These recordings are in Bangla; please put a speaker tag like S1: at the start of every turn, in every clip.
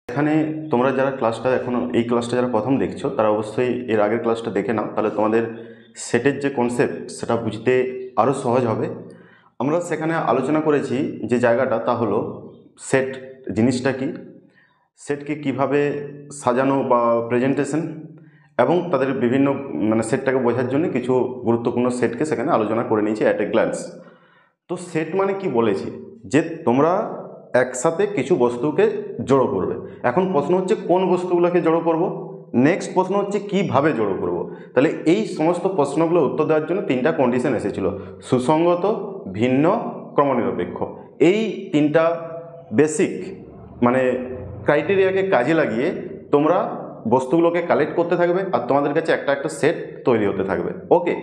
S1: এখানে তোমরা যারা ক্লাসটা এখনো এই ক্লাসটা যারা প্রথম দেখছো তারা অবশ্যই এর আগের ক্লাসটা দেখে নাও, তাহলে তোমাদের সেটের যে কনসেপ্ট সেটা বুঝতে আরও সহজ হবে। আমরা সেখানে আলোচনা করেছি যে জায়গাটা, তা হলো সেট জিনিসটা কি, সেটকে কিভাবে সাজানো বা প্রেজেন্টেশন, এবং তাদের বিভিন্ন সেটটাকে বোঝার জন্য কিছু গুরুত্বপূর্ণ সেটকে সেখানে আলোচনা করে নিয়েছি অ্যাট এ গ্ল্যান্স। তো সেট মানে কি বলেছি, যে তোমরা একসাথে কিছু বস্তুকে জড়ো করবে। এখন প্রশ্ন হচ্ছে কোন বস্তুগুলোকে জড়ো করব, নেক্সট প্রশ্ন হচ্ছে কিভাবে জড়ো করব। তাহলে এই সমস্ত প্রশ্নগুলো উত্তর দেওয়ার জন্য তিনটা কন্ডিশন এসেছিল: সুসংগত, ভিন্ন, ক্রমনিরপেক্ষ। এই তিনটা বেসিক ক্রাইটেরিয়াকে কাজে লাগিয়ে তোমরা বস্তুগুলোকে কালেক্ট করতে থাকবে, আর তোমাদের কাছে একটা একটা সেট তৈরি হতে থাকবে। ওকে,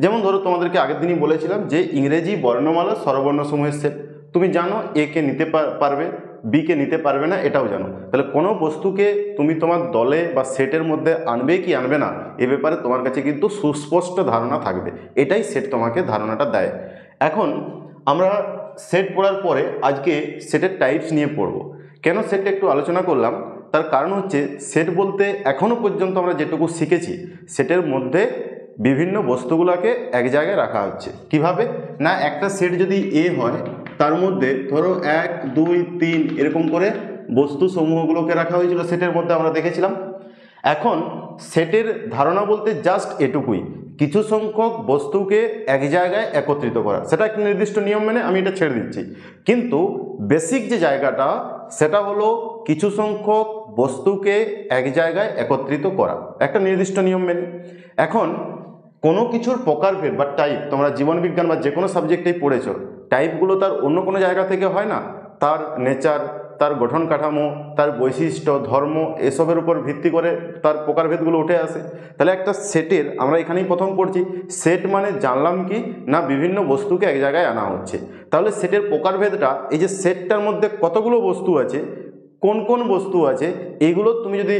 S1: যেমন ধরো তোমাদেরকে আগের দিনই বলেছিলাম যে ইংরেজি বর্ণমালা স্বরবর্ণসমূহের সেট। তুমি জানো এ কে নিতে পারবে, বি কে নিতে পারবে না, এটাও জানো। তাহলে কোনো বস্তুকে তুমি তোমার দলে বা সেটের মধ্যে আনবে কি আনবে না, এ ব্যাপারে তোমার কাছে কিন্তু সুস্পষ্ট ধারণা থাকবে। এটাই সেট তোমাকে ধারণাটা দেয়। এখন আমরা সেট পড়ার পরে আজকে সেটের টাইপস নিয়ে পড়ব। কেন সেটটা একটু আলোচনা করলাম, তার কারণ হচ্ছে সেট বলতে এখনও পর্যন্ত আমরা যেটুকু শিখেছি, সেটের মধ্যে বিভিন্ন বস্তুগুলোকে এক জায়গায় রাখা হচ্ছে। কিভাবে না, একটা সেট যদি এ হয়, তার মধ্যে ধরো 1 2 3 এরকম করে বস্তু সমূহগুলোকে রাখা হয়েছিল সেটের মধ্যে, আমরা দেখেছিলাম। এখন সেটের ধারণা বলতে জাস্ট এটুকুই, কিছু সংখ্যক বস্তুকে এক জায়গায় একত্রিত করা। সেটা একটা নির্দিষ্ট নিয়ম মেনে আমি এটা ছেড়ে দিচ্ছি, কিন্তু বেসিক যে জায়গাটা সেটা হলো কিছু সংখ্যক বস্তুকে এক জায়গায় একত্রিত করা একটা নির্দিষ্ট নিয়ম মেনে। এখন কোনো কিছুর প্রকারভেদ বা টাইপ, তোমরা জীবনবিজ্ঞান বা যে কোনো সাবজেক্টেই পড়েছো, টাইপগুলো তার অন্য কোনো জায়গা থেকে হয় না। তার নেচার, তার গঠন কাঠামো, তার বৈশিষ্ট্য, ধর্ম, এসবের উপর ভিত্তি করে তার প্রকারভেদগুলো উঠে আসে। তাহলে একটা সেটের আমরা এখানেই প্রথম পড়ছি, সেট মানে জানলাম কি না, বিভিন্ন বস্তুকে এক জায়গায় আনা হচ্ছে। তাহলে সেটের প্রকারভেদটা, এই যে সেটটার মধ্যে কতগুলো বস্তু আছে, কোন কোন বস্তু আছে, এইগুলো তুমি যদি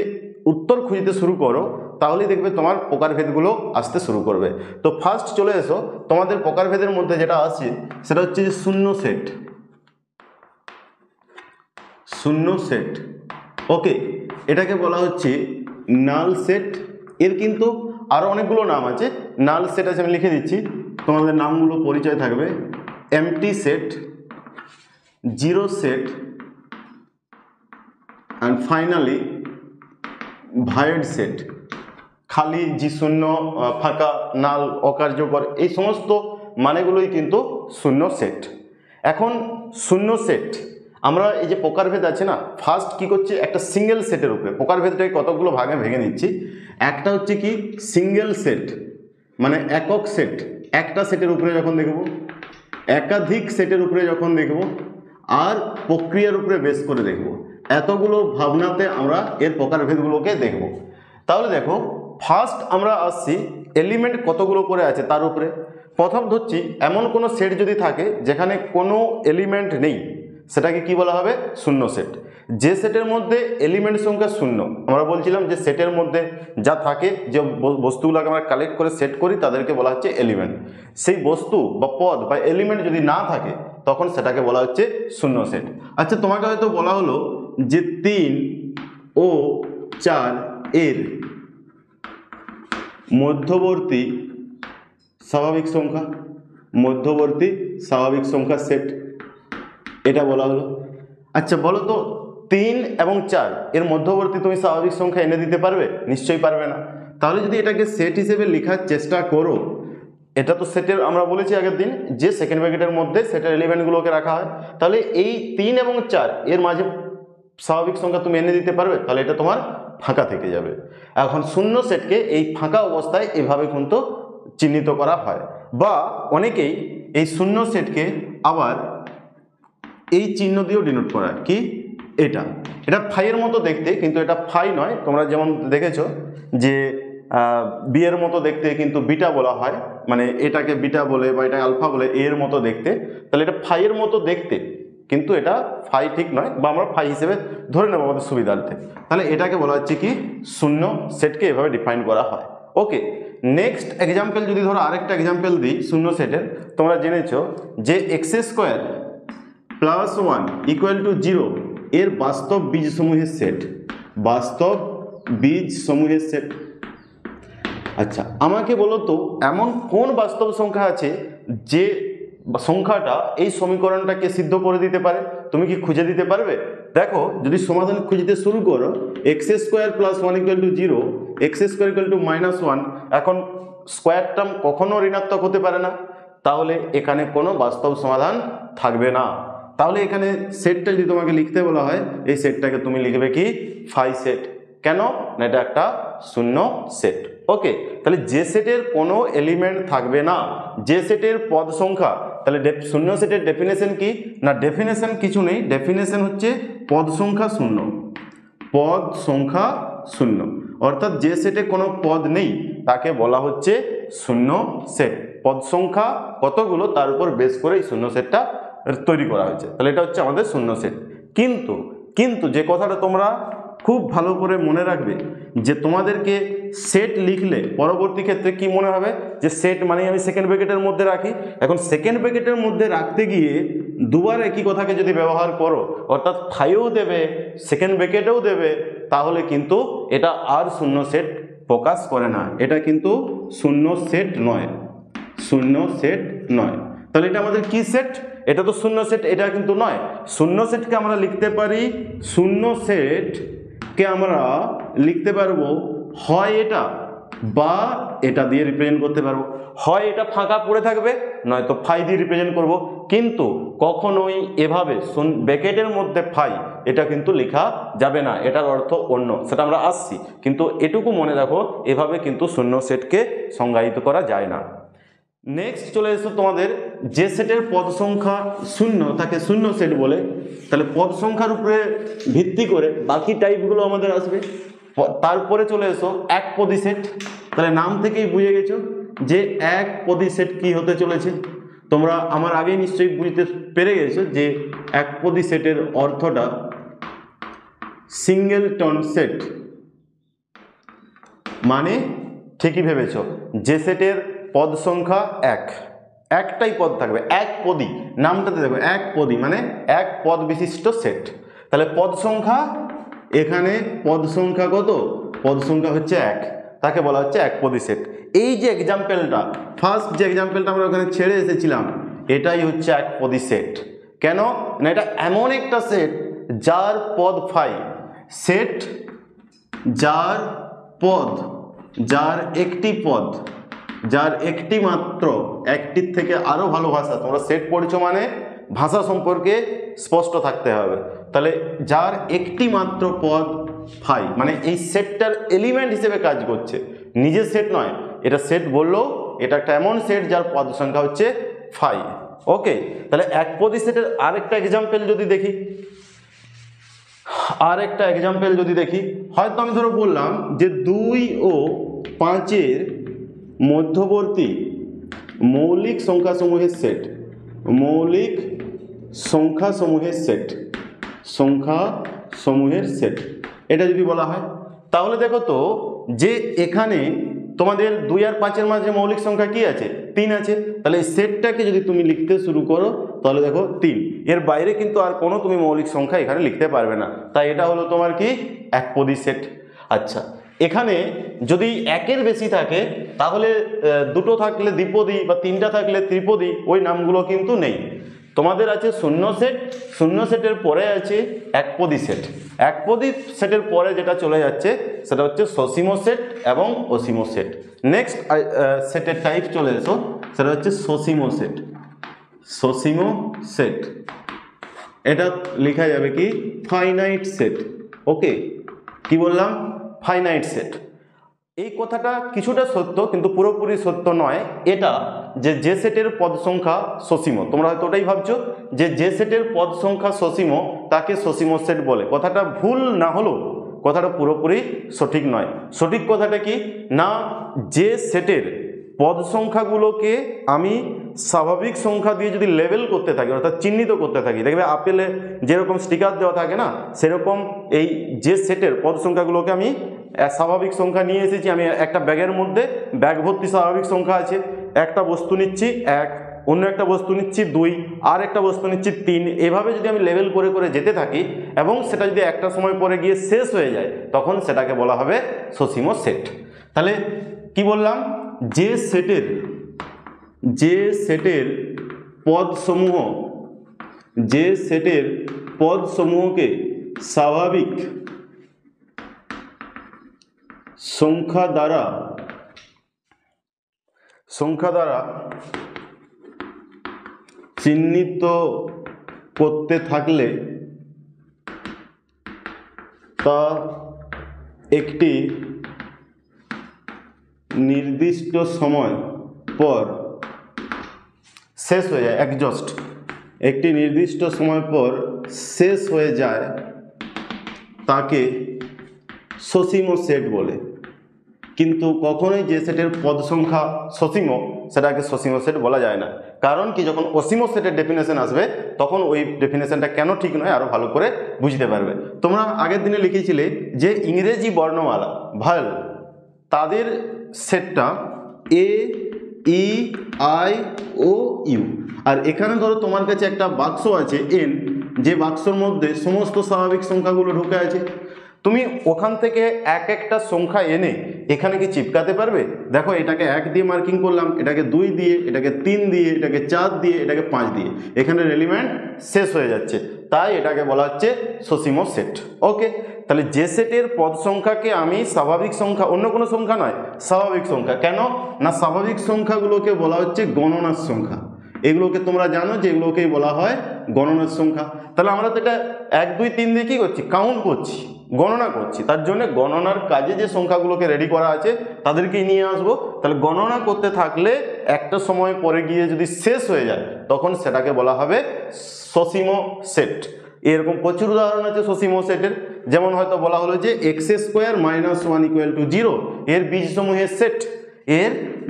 S1: উত্তর খুঁজতে শুরু করো, তাহলেই দেখবে তোমার প্রকারভেদগুলো আসতে শুরু করবে। তো ফার্স্ট চলে এসো, তোমাদের প্রকারভেদের মধ্যে যেটা আছে সেটা হচ্ছে যে শূন্য সেট। শূন্য সেট, ওকে, এটাকে বলা হচ্ছে নাল সেট। এর কিন্তু আরও অনেকগুলো নাম আছে। নাল সেট আছে, আমি লিখে দিচ্ছি, তোমাদের নামগুলো পরিচয় থাকবে: MT set, zero set, and finally void set. খালি, জি শূন্য, ফাঁকা, নাল, অকার্যকর, এই সমস্ত মানেগুলোই কিন্তু শূন্য সেট। এখন শূন্য সেট আমরা এই যে প্রকারভেদ আছে না, ফার্স্ট কি করছি, একটা সিঙ্গেল সেটের উপরে প্রকারভেদটাকে কতগুলো ভাগে ভেঙে নিচ্ছি। একটা হচ্ছে কি সিঙ্গেল সেট, মানে একক সেট। একটা সেটের উপরে যখন দেখব, একাধিক সেটের উপরে যখন দেখব, আর প্রক্রিয়ার উপরে বেস করে দেখব, এতগুলো ভাবনাতে আমরা এর প্রকারভেদগুলোকে দেখব। তাহলে দেখো, ফার্স্ট আমরা আসছি এলিমেন্ট কতগুলো করে আছে তার উপরে। প্রথম ধরছি এমন কোনো সেট যদি থাকে যেখানে কোনো এলিমেন্ট নেই, সেটাকে কি বলা হবে, শূন্য সেট। যে সেটের মধ্যে এলিমেন্ট সংখ্যা শূন্য, আমরা বলছিলাম যে সেটের মধ্যে যা থাকে, যে বস্তুগুলোকে আমরা কালেক্ট করে সেট করি, তাদেরকে বলা হচ্ছে এলিমেন্ট। সেই বস্তু বা পদ বা এলিমেন্ট যদি না থাকে, তখন সেটাকে বলা হচ্ছে শূন্য সেট। আচ্ছা, তোমাকে হয়তো বলা হলো যে 3 ও 4 এর মধ্যবর্তী স্বাভাবিক সংখ্যা, মধ্যবর্তী স্বাভাবিক সংখ্যা সেট, এটা বলা হলো। আচ্ছা বলো তো, 3 এবং 4 এর মধ্যবর্তী তুমি স্বাভাবিক সংখ্যা এনে দিতে পারবে? নিশ্চয়ই পারবে না। তাহলে যদি এটাকে সেট হিসেবে লেখার চেষ্টা করো, এটা তো সেটের আমরা বলেছি আগের দিন যে সেকেন্ড ব্র্যাকেটের মধ্যে সেটের এলিমেন্টগুলোকে রাখা হয়। তাহলে এই 3 এবং 4 এর মাঝে স্বাভাবিক সংখ্যা তুমি এনে দিতে পারবে? তাহলে এটা তোমার ফাঁকা থেকে যাবে। এখন শূন্য সেটকে এই ফাঁকা অবস্থায় এভাবে কিন্তু চিহ্নিত করা হয়, বা অনেকেই এই শূন্য সেটকে আবার এই চিহ্ন দিয়েও ডিনোট করা, কি এটা ফাইয়ের মতো দেখতে, কিন্তু এটা ফাই নয়। তোমরা যেমন দেখেছো যে বি এর মতো দেখতে কিন্তু বিটা বলা হয়, মানে এটাকে বিটা বলে বা এটা আলফা বলে, এর মতো দেখতে। তাহলে এটা ফাইয়ের মতো দেখতে, কিন্তু এটা ফাই ঠিক নয়, বা আমরা ফাই হিসেবে ধরে নেব আমাদের সুবিধার্থে। তাহলে এটাকে বলা হচ্ছে কি শূন্য সেটকে এভাবে ডিফাইন করা হয়। ওকে, নেক্সট এক্সাম্পল যদি ধরো আরেকটা এক্সাম্পল দিই শূন্য সেটের, তোমরা জেনেছো যে x² + 1 = 0 এর বাস্তব বীজ সমূহের সেট, বাস্তব বীজ সমূহের সেট। আচ্ছা আমাকে বলো তো এমন কোন বাস্তব সংখ্যা আছে যে সংখ্যাটা এই সমীকরণটাকে সিদ্ধ করে দিতে পারে? তুমি কি খুঁজে দিতে পারবে? দেখো যদি সমাধান খুঁজতে শুরু করো, x square plus one equal to zero, x square equal to minus one, এখন স্কোয়ার টার্ম কখনো ঋণাত্মক হতে পারে না, তাহলে এখানে কোনো বাস্তব সমাধান থাকবে না। তাহলে এখানে সেটটা যদি তোমাকে লিখতে বলা হয়, এই সেটটাকে তুমি লিখবে কি ফাই সেট। কেন না এটা একটা শূন্য সেট। ওকে, তাহলে যে সেটের কোনো এলিমেন্ট থাকবে না, যে সেটের পদ সংখ্যা, তাহলে শূন্য সেটের ডেফিনেশন কি না? ডেফিনেশন কিছু নেই, ডেফিনেশন হচ্ছে পদ সংখ্যা শূন্য, পদ সংখ্যা শূন্য। অর্থাৎ যে সেটে কোনো পদ নেই তাকে বলা হচ্ছে শূন্য সেট। পদ সংখ্যা কতগুলো তার উপর বেস করে এই শূন্য সেটটা তৈরি করা হয়েছে, তাহলে এটা হচ্ছে আমাদের শূন্য সেট। কিন্তু যে কথাটা তোমরা খুব ভালো করে মনে রাখবে, যে তোমাদেরকে সেট লিখলে পরবর্তী ক্ষেত্রে কি মনে হবে, যে সেট মানে আমি সেকেন্ড ব্র্যাকেটের মধ্যে রাখি। এখন সেকেন্ড ব্র্যাকেটের মধ্যে রাখতে গিয়ে দুবার একই কথাকে যদি ব্যবহার করো, অর্থাৎ ফাইও দেবে সেকেন্ড ব্র্যাকেটেও দেবে, তাহলে কিন্তু এটা আর শূন্য সেট প্রকাশ করে না, এটা কিন্তু শূন্য সেট নয়, শূন্য সেট নয়। তাহলে এটা আমাদের কি সেট? এটা তো শূন্য সেট, এটা কিন্তু নয়। শূন্য সেটকে আমরা লিখতে পারি, শূন্য সেটকে আমরা লিখতে পারবো হয় এটা বা এটা দিয়ে রিপ্রেজেন্ট করতে পারবো, হয় এটা ফাঁকা পড়ে থাকবে নয়তো ফাই দিয়ে রিপ্রেজেন্ট করব। কিন্তু কখনোই এভাবে ব্র্যাকেটের মধ্যে ফাই এটা কিন্তু লেখা যাবে না, এটার অর্থ অন্য, সেটা আমরা আসছি। কিন্তু এটুকু মনে রাখো, এভাবে কিন্তু শূন্য সেটকে সংজ্ঞায়িত করা যায় না। নেক্সট চলে এসো তোমাদের, যে সেটের পদ সংখ্যা শূন্য তাকে শূন্য সেট বলে। তাহলে পদ সংখ্যার উপরে ভিত্তি করে বাকি টাইপগুলো আমাদের আসবে। তারপরে চলে এসো এক পদী সেট। তাহলে নাম থেকেই বুঝে গেছো যে এক পদী সেট কি হতে চলেছে। তোমরা আমার আগেই নিশ্চয়ই বুঝতে পেরে গেছো যে এক পদী সেটের অর্থটা সিঙ্গেলটন সেট, মানে ঠিকই ভেবেছো, যে সেটের পদ সংখ্যা একটাই পদ থাকবে, এক পদী, নামটাতে দেখো এক পদী মানে এক পদ বিশিষ্ট সেট। তাহলে পদ সংখ্যা, এখানে পদ সংখ্যা কত? পদ সংখ্যা হচ্ছে এক, তাকে বলা হচ্ছে এক পদী সেট। এই যে এক্সাম্পলটা, ফার্স্ট যে এক্সাম্পলটা আমরা ওখানে ছেড়ে এসেছিলাম, এটাই হচ্ছে এক পদী সেট। কেন না এটা এমন একটা সেট যার পদ ফাই, সেট যার পদ, যার একটি পদ, যার একটি মাত্র, একটির থেকে আরো ভালো ভাষা, তোমরা সেট পড়ছো মানে ভাষা সম্পর্কে স্পষ্ট থাকতে হবে। তাহলে যার একটি মাত্র পদ ফাই, মানে এই সেটটার এলিমেন্ট হিসেবে কাজ করছে, নিজের সেট নয়। এটা সেট বললেও এটা একটা এমন সেট যার পদ সংখ্যা হচ্ছে ফাই। ওকে, তাহলে এক পদী সেটের আরেকটা এক্সাম্পল যদি দেখি, হয়তো আমি ধরো বললাম যে 2 ও 5-এর মধ্যবর্তী মৌলিক সংখ্যাসমূহের সেট, মৌলিক সংখ্যাসমূহের সেট, এটা যদি বলা হয়, তাহলে দেখো তো যে এখানে তোমাদের 2 আর 5-এর মাঝে মৌলিক সংখ্যা কি আছে? 3 আছে। তাহলে এই সেটটাকে যদি তুমি লিখতে শুরু করো, তাহলে দেখো 3, এর বাইরে কিন্তু আর কোনো তুমি মৌলিক সংখ্যা এখানে লিখতে পারবে না। তাই এটা হলো তোমার কি একপদী সেট। আচ্ছা, এখানে যদি একের বেশি থাকে তাহলে দুটো থাকলে দ্বিপদী বা তিনটা থাকলে ত্রিপদী, ওই নামগুলো কিন্তু নেই। তোমাদের আছে শূন্য সেট, শূন্য সেটের পরে আছে একপদী সেট, একপদী সেটের পরে যেটা চলে যাচ্ছে সেটা হচ্ছে সসীম সেট এবং অসীম সেট। নেক্সট সেটের টাইপ চলে এসো, সেটা হচ্ছে সসীম সেট, সসীম সেট। এটা লেখা যাবে কি ফাইনাইট সেট। ওকে, কি বললাম? Finite set. এই কথাটা কিছুটা সত্য কিন্তু পুরোপুরি সত্য নয়। এটা যে সেটের পদ সংখ্যা সসীম, তোমরা হয়তো ওটাই ভাবছো যে সেটের পদ সংখ্যা সসীম তাকে সসীম সেট বলে। কথাটা ভুল না হলেও কথাটা পুরোপুরি সঠিক নয়। সঠিক কথাটা কি না, যে সেটের পদ সংখ্যাগুলোকে আমি স্বাভাবিক সংখ্যা দিয়ে যদি লেবেল করতে থাকি, অর্থাৎ চিহ্নিত করতে থাকি, দেখবে আপেলে যেরকম স্টিকার দেওয়া থাকে না, সেরকম এই যে সেটের পদ সংখ্যাগুলোকে আমি স্বাভাবিক সংখ্যা নিয়ে এসেছি। আমি একটা ব্যাগের মধ্যে ব্যাগ ভর্তি স্বাভাবিক সংখ্যা আছে, একটা বস্তু নিচ্ছি 1, অন্য একটা বস্তু নিচ্ছি 2, আর একটা বস্তু নিচ্ছি 3, এভাবে যদি আমি লেভেল করে করে যেতে থাকি এবং সেটা যদি একটা সময় পরে গিয়ে শেষ হয়ে যায় তখন সেটাকে বলা হবে সসীম সেট। তাহলে কি বললাম, যে সেটের পদসমূহকে স্বাভাবিক সংখ্যা দ্বারা চিহ্নিত করতে থাকলে তা একটি নির্দিষ্ট সময় পর শেষ হয়ে যায়, একটি নির্দিষ্ট সময় পর শেষ হয়ে যায় তাকে সসীম সেট বলে। কিন্তু কখনোই যে সেটের পদ সংখ্যা সসীম সেটাকে সসীম সেট বলা যায় না। কারণ কি, যখন অসীম সেটের ডেফিনেশন আসবে তখন ওই ডেফিনেশনটা কেন ঠিক নয় আরো ভালো করে বুঝতে পারবে। তোমরা আগের দিনে লিখেছিলে যে ইংরেজি বর্ণমালা ভাল তাদের সেটটা এ, ই, আই ও ইউ। আর এখানে ধরো তোমার কাছে একটা বাক্স আছে এন, যে বাক্সর মধ্যে সমস্ত স্বাভাবিক সংখ্যাগুলো ঢুকে আছে। তুমি ওখান থেকে এক একটা সংখ্যা এনে এখানে কি চিপকাতে পারবে? দেখো, এটাকে 1 দিয়ে মার্কিং করলাম, এটাকে 2 দিয়ে, এটাকে 3 দিয়ে, এটাকে 4 দিয়ে, এটাকে 5 দিয়ে, এখানে এলিমেন্ট শেষ হয়ে যাচ্ছে, তাই এটাকে বলা হচ্ছে সসীম সেট। ওকে, তাহলে যে সেটের পদ সংখ্যাকে আমি স্বাভাবিক সংখ্যা, অন্য কোনো সংখ্যা নয়, স্বাভাবিক সংখ্যা, কেন না স্বাভাবিক সংখ্যাগুলোকে বলা হচ্ছে গণনার সংখ্যা। এগুলোকে তোমরা জানো যে এগুলোকেই বলা হয় গণনার সংখ্যা। তাহলে আমরা তো এটা 1, 2, 3 দিয়ে কি করছি, কাউন্ট করছি, গণনা করছি। তার জন্য গণনার কাজে যে সংখ্যাগুলোকে রেডি করা আছে তাদেরকেই নিয়ে আসবো। তাহলে গণনা করতে থাকলে একটা সময় পরে গিয়ে যদি শেষ হয়ে যায় তখন সেটাকে বলা হবে সসীম সেট। এরকম প্রচুর উদাহরণ আছে সসীম সেটের। যেমন হয়তো বলা হলো যে x² - 1 = 0 এর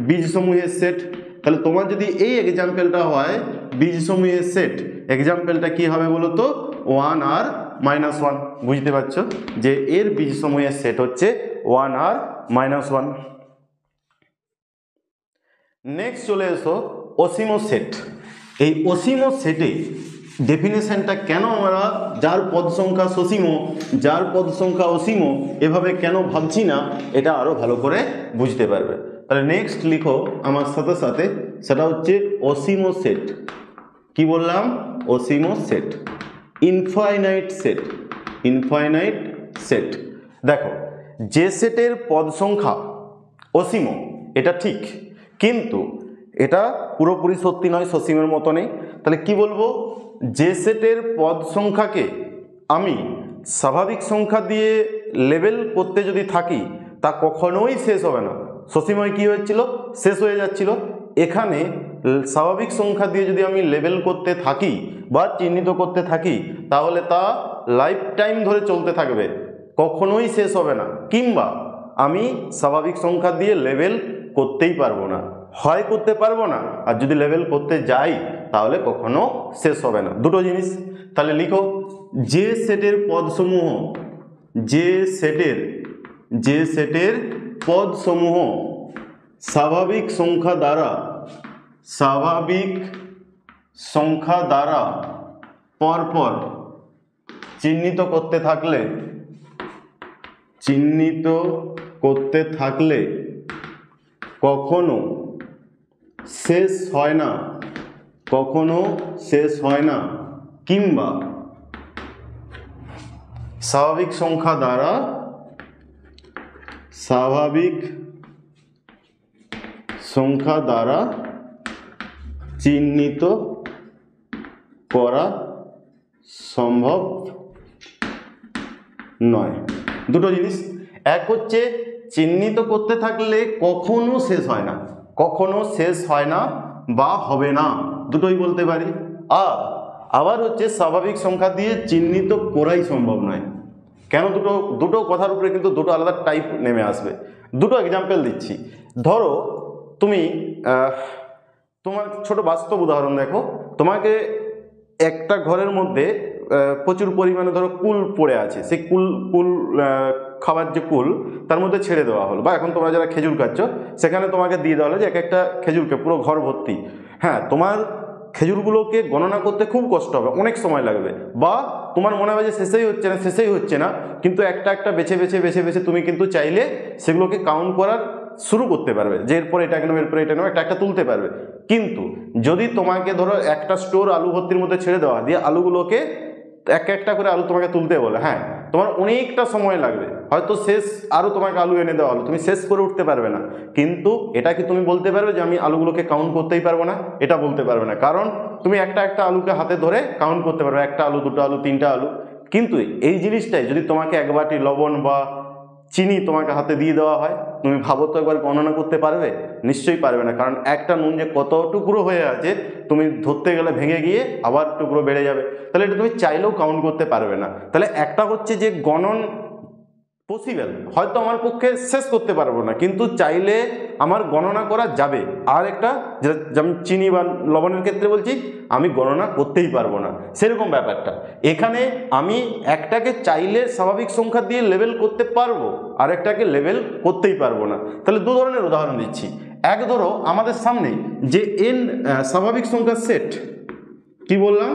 S1: বীজসমূহের সেট। তাহলে তোমার যদি এই এক্সাম্পলটা হয় বীজসমূহের সেট, এক্সাম্পলটা কি হবে বলো তো, 1 আর -1। বুঝতে পারছো যে এর বীজসমূহের সেট হচ্ছে 1 আর -1। নেক্সট চলে এসো অসীম সেট। এই অসীম সেটে ডেফিনেশনটা কেন আমরা যার পদ সংখ্যা সসীম, যার পদ সংখ্যা অসীম এভাবে কেন ভাবছি না, এটা আরো ভালো করে বুঝতে পারবে। তাহলে নেক্সট লিখো আমার সাথে সাথে, সেটা হচ্ছে অসীম সেট। কি বললাম, অসীম সেট, ইনফাইনাইট সেট। দেখো, যে সেটের পদ সংখ্যা অসীম এটা ঠিক, কিন্তু এটা পুরোপুরি সত্যি নয়, সসীমের মতো নেই। তাহলে কি বলবো, যে সেটের পদ সংখ্যাকে আমি স্বাভাবিক সংখ্যা দিয়ে লেবেল করতে যদি থাকি তা কখনোই শেষ হবে না। সসীময় কি হয়েছিল, শেষ হয়ে যাচ্ছিল। এখানে স্বাভাবিক সংখ্যা দিয়ে যদি আমি লেবেল করতে থাকি বা চিহ্নিত করতে থাকি তাহলে তা লাইফ টাইম ধরে চলতে থাকবে, কখনোই শেষ হবে না। কিংবা আমি স্বাভাবিক সংখ্যা দিয়ে লেবেল করতেই পারবো না, হয় করতে পারবো না, আর যদি লেবেল করতে যাই তাহলে কখনো শেষ হবে না, দুটো জিনিস। তাহলে লিখো, যে সেটের পদসমূহ স্বাভাবিক সংখ্যা দ্বারা পরপর চিহ্নিত করতে থাকলে কখনো শেষ হয় না, কিংবা স্বাভাবিক সংখ্যা দ্বারা চিহ্নিত করা সম্ভব নয়। দুটো জিনিস, এক হচ্ছে চিহ্নিত করতে থাকলে কখনো শেষ হয় না বা হবে না, দুটোই বলতে পারি। আবার হচ্ছে স্বাভাবিক সংখ্যা দিয়ে চিহ্নিত করাই সম্ভব নয়। কেন, দুটো কথার উপরে কিন্তু দুটো আলাদা টাইপ নেমে আসবে। দুটো এক্সাম্পল দিচ্ছি। ধরো তুমি তোমার ছোট বাস্তব উদাহরণ দেখো, তোমাকে একটা ঘরের মধ্যে প্রচুর পরিমাণে ধরো কুল পড়ে আছে, সেই কুল খাবার যে কুল তার মধ্যে ছেড়ে দেওয়া হলো, বা এখন তোমরা যারা খেজুর খাচ্ছ সেখানে তোমাকে দিয়ে দেওয়া হলো যে এক একটা খেজুরকে পুরো ঘর ভর্তি। হ্যাঁ, তোমার খেজুরগুলোকে গণনা করতে খুব কষ্ট হবে, অনেক সময় লাগবে, বা তোমার মনে হবে যে শেষেই হচ্ছে না, কিন্তু একটা একটা বেছে বেছে তুমি কিন্তু চাইলে সেগুলোকে কাউন্ট করার শুরু করতে পারবে, যে এরপর এটা নেবো, এরপর এটা নেবো, একটা একটা তুলতে পারবে। কিন্তু যদি তোমাকে ধরো একটা স্টোর আলু ভর্তির মধ্যে ছেড়ে দেওয়া দিয়ে আলুগুলোকে এক একটা করে আলু তোমাকে তুলতে বলে, হ্যাঁ তোমার অনেকটা সময় লাগবে, হয়তো শেষ আরও তোমাকে আলু এনে দেওয়া হলো, তুমি শেষ করে উঠতে পারবে না। কিন্তু এটা কি তুমি বলতে পারবে যে আমি আলুগুলোকে কাউন্ট করতেই পারবো না? এটা বলতে পারবে না, কারণ তুমি একটা একটা আলুকে হাতে ধরে কাউন্ট করতে পারবে, একটা আলু, দুটো আলু, তিনটা আলু। কিন্তু এই জিনিসটাই যদি তোমাকে এক বাটি লবণ বা চিনি তোমাকে হাতে দিয়ে দেওয়া হয়, তুমি ভাবো তো একবার গণনা করতে পারবে? নিশ্চয়ই পারবে না, কারণ একটা নুন যে কত টুকরো হয়ে আছে তুমি ধরতে গেলে ভেঙে গিয়ে আবার টুকরো বেড়ে যাবে, তাহলে এটা তুমি চাইলেও কাউন্ট করতে পারবে না। তাহলে একটা হচ্ছে যে গণন পসিবল, হয়তো আমার পক্ষে শেষ করতে পারবো না, কিন্তু চাইলে আমার গণনা করা যাবে। আর একটা যেমন চিনি বা লবণের ক্ষেত্রে বলছি, আমি গণনা করতেই পারবো না, সেরকম ব্যাপারটা এখানে। আমি একটাকে চাইলে স্বাভাবিক সংখ্যা দিয়ে লেবেল করতে পারবো, আর একটাকে লেবেল করতেই পারবো না। তাহলে দু ধরনের উদাহরণ দিচ্ছি। এক, ধরো আমাদের সামনে যে এন স্বাভাবিক সংখ্যার সেট, কি বললাম?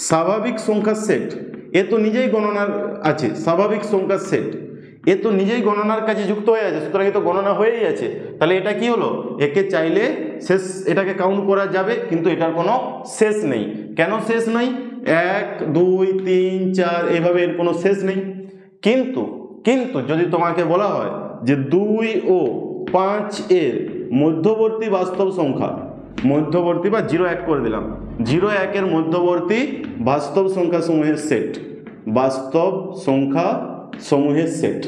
S1: স্বাভাবিক সংখ্যার সেট, এ তো নিজেই গণনার আছে, স্বাভাবিক সংখ্যার সেট এ তো নিজেই গণনার কাজে যুক্ত হয়ে আছে, সুতরাং এ তো গণনা হয়েই আছে। তাহলে এটা কি হলো? একে চাইলে শেষ, এটাকে কাউন্ট করা যাবে, কিন্তু এটার কোনো শেষ নেই। কেন শেষ নেই? 1, 2, 3, 4 এভাবে এর কোনো শেষ নেই। কিন্তু যদি তোমাকে বলা হয় যে 2 ও 5 এর মধ্যবর্তী বাস্তব সংখ্যা, মধ্যবর্তী বা 0, 1 করে দিলাম, 0, 1 এর মধ্যবর্তী বাস্তব সংখ্যা সমূহের সেট, বাস্তব সংখ্যা সমূহের সেট।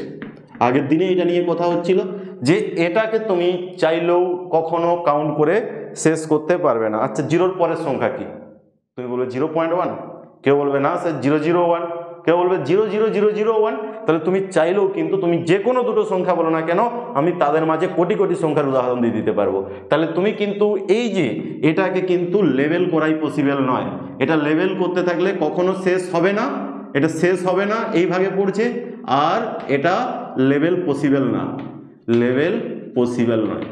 S1: আগের দিনে এটা নিয়ে কথা হচ্ছিল যে এটাকে তুমি চাইলেও কখনো কাউন্ট করে শেষ করতে পারবে না। আচ্ছা, 0-র পরের সংখ্যা কি? তুমি বলবে 0.1, কেউ বলবে না স্যার 001, কেউ বলবে 00001। তাহলে তুমি চাইলেও কিন্তু তুমি যে কোনো দুটো সংখ্যা বলো না কেন, আমি তাদের মাঝে কোটি কোটি সংখ্যার উদাহরণ দিয়ে দিতে পারবো। তাহলে তুমি কিন্তু এই যে এটাকে কিন্তু লেবেল করাই পসিবল নয়। এটা লেবেল করতে থাকলে কখনো শেষ হবে না, এটা শেষ হবে না, এই ভাগে পড়ছে, আর এটা লেবেল পসিবল না, লেবেল পসিবল নয়।